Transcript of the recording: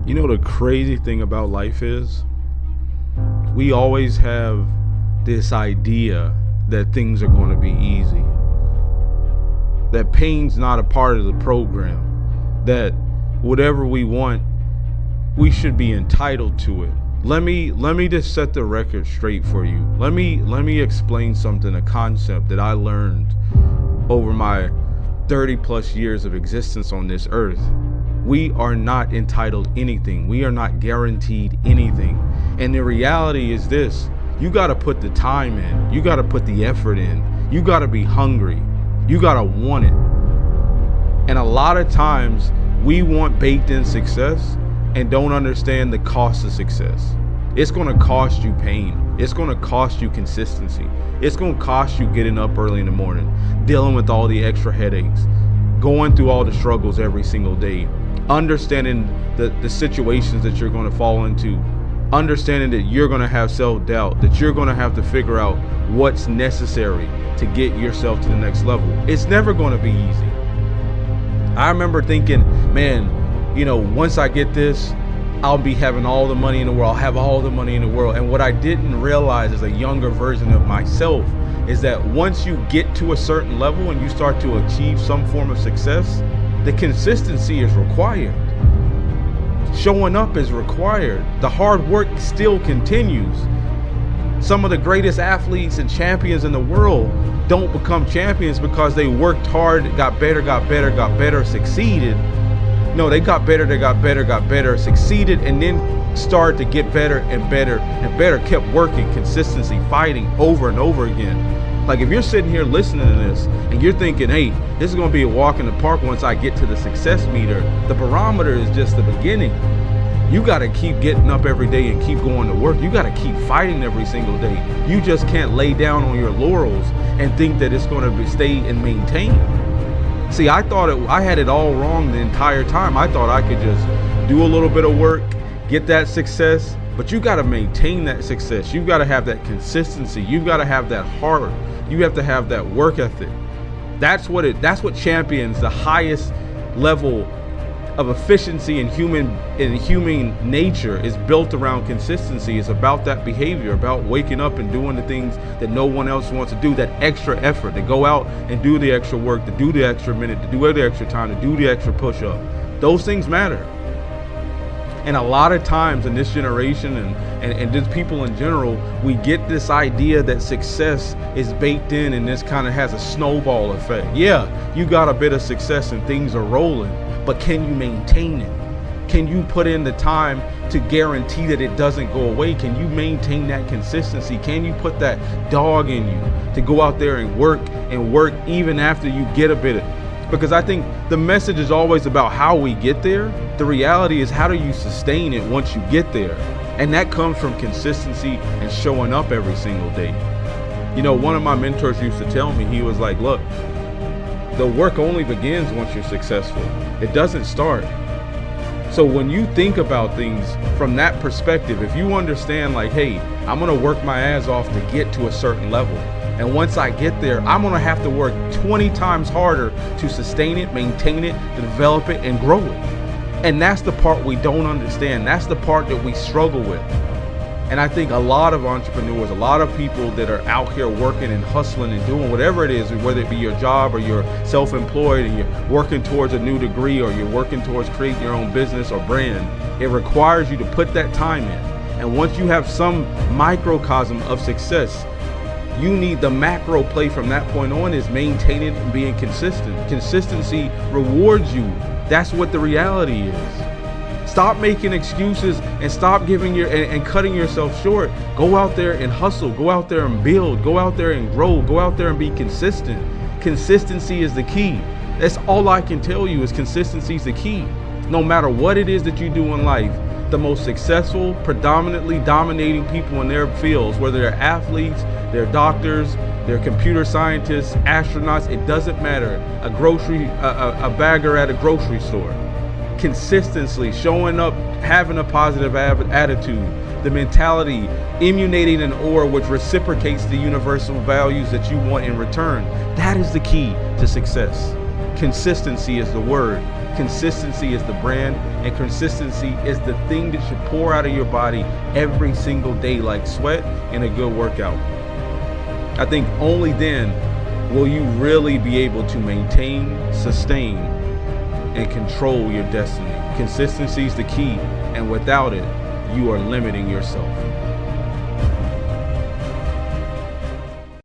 You know, the crazy thing about life is we always have this idea that things are going to be easy, that pain's not a part of the program, that whatever we want, we should be entitled to it. Let me just set the record straight for you. Let me explain something, a concept that I learned over my 30 plus years of existence on this earth. We are not entitled anything. We are not guaranteed anything. And the reality is this: you got to put the time in. You got to put the effort in. You got to be hungry. You got to want it. And a lot of times we want baked in success and don't understand the cost of success. It's going to cost you pain. It's going to cost you consistency. It's going to cost you getting up early in the morning, dealing with all the extra headaches, going through all the struggles every single day, understanding the situations that you're going to fall into, understanding that you're going to have self-doubt, that you're going to have to figure out what's necessary to get yourself to the next level. It's never going to be easy. I remember thinking, man, once I get this, I'll be having all the money in the world. I'll have all the money in the world. And what I didn't realize as a younger version of myself is that once you get to a certain level and you start to achieve some form of success, the consistency is required. Showing up is required. The hard work still continues. Some of the greatest athletes and champions in the world don't become champions because they worked hard, got better, succeeded. No, they got better, succeeded, and then started to get better and better, kept working, consistency, fighting over and over again. Like if you're sitting here listening to this and you're thinking, hey, this is going to be a walk in the park once I get to the success meter, the barometer is just the beginning. You got to keep getting up every day and keep going to work. You got to keep fighting every single day. You just can't lay down on your laurels and think that it's going to stay and maintain. See, I had it all wrong the entire time. I thought I could just do a little bit of work, get that success, but you got to maintain that success. You got to have that consistency. You got to have that heart. You have to have that work ethic. That's what champions the highest level of efficiency in human nature is built around consistency. It's about that behavior, about waking up and doing the things that no one else wants to do, that extra effort, to go out and do the extra work, to do the extra minute, to do the extra time, to do the extra push-up. Those things matter. And a lot of times in this generation and just people in general, we get this idea that success is baked in and this kind of has a snowball effect. Yeah, you got a bit of success and things are rolling, but can you maintain it? Can you put in the time to guarantee that it doesn't go away? Can you maintain that consistency? Can you put that dog in you to go out there and work even after you get a bit of? Because I think the message is always about how we get there. The reality is, how do you sustain it once you get there? And that comes from consistency and showing up every single day. One of my mentors used to tell me, he was like, look, the work only begins once you're successful. It doesn't start. So when you think about things from that perspective, if you understand like, hey, I'm going to work my ass off to get to a certain level. And once I get there, I'm going to have to work 20 times harder to sustain it, maintain it, to develop it, and grow it. And that's the part we don't understand. That's the part that we struggle with. And I think a lot of entrepreneurs, a lot of people that are out here working and hustling and doing whatever it is, whether it be your job or you're self-employed and you're working towards a new degree or you're working towards creating your own business or brand, it requires you to put that time in. And once you have some microcosm of success, you need the macro play from that point on is maintaining and being consistent. Consistency rewards you. That's what the reality is. Stop making excuses and stop giving and cutting yourself short. Go out there and hustle. Go out there and build. Go out there and grow. Go out there and be consistent. Consistency is the key. That's all I can tell you is consistency is the key. No matter what it is that you do in life, the most successful, predominantly dominating people in their fields, whether they're athletes, they're doctors, they're computer scientists, astronauts, it doesn't matter. A bagger at a grocery store. Consistently showing up, having a positive attitude, the mentality, emulating an aura which reciprocates the universal values that you want in return. That is the key to success. Consistency is the word. Consistency is the brand, and consistency is the thing that should pour out of your body every single day like sweat in a good workout. I think only then will you really be able to maintain, sustain, and control your destiny. Consistency is the key, and without it, you are limiting yourself.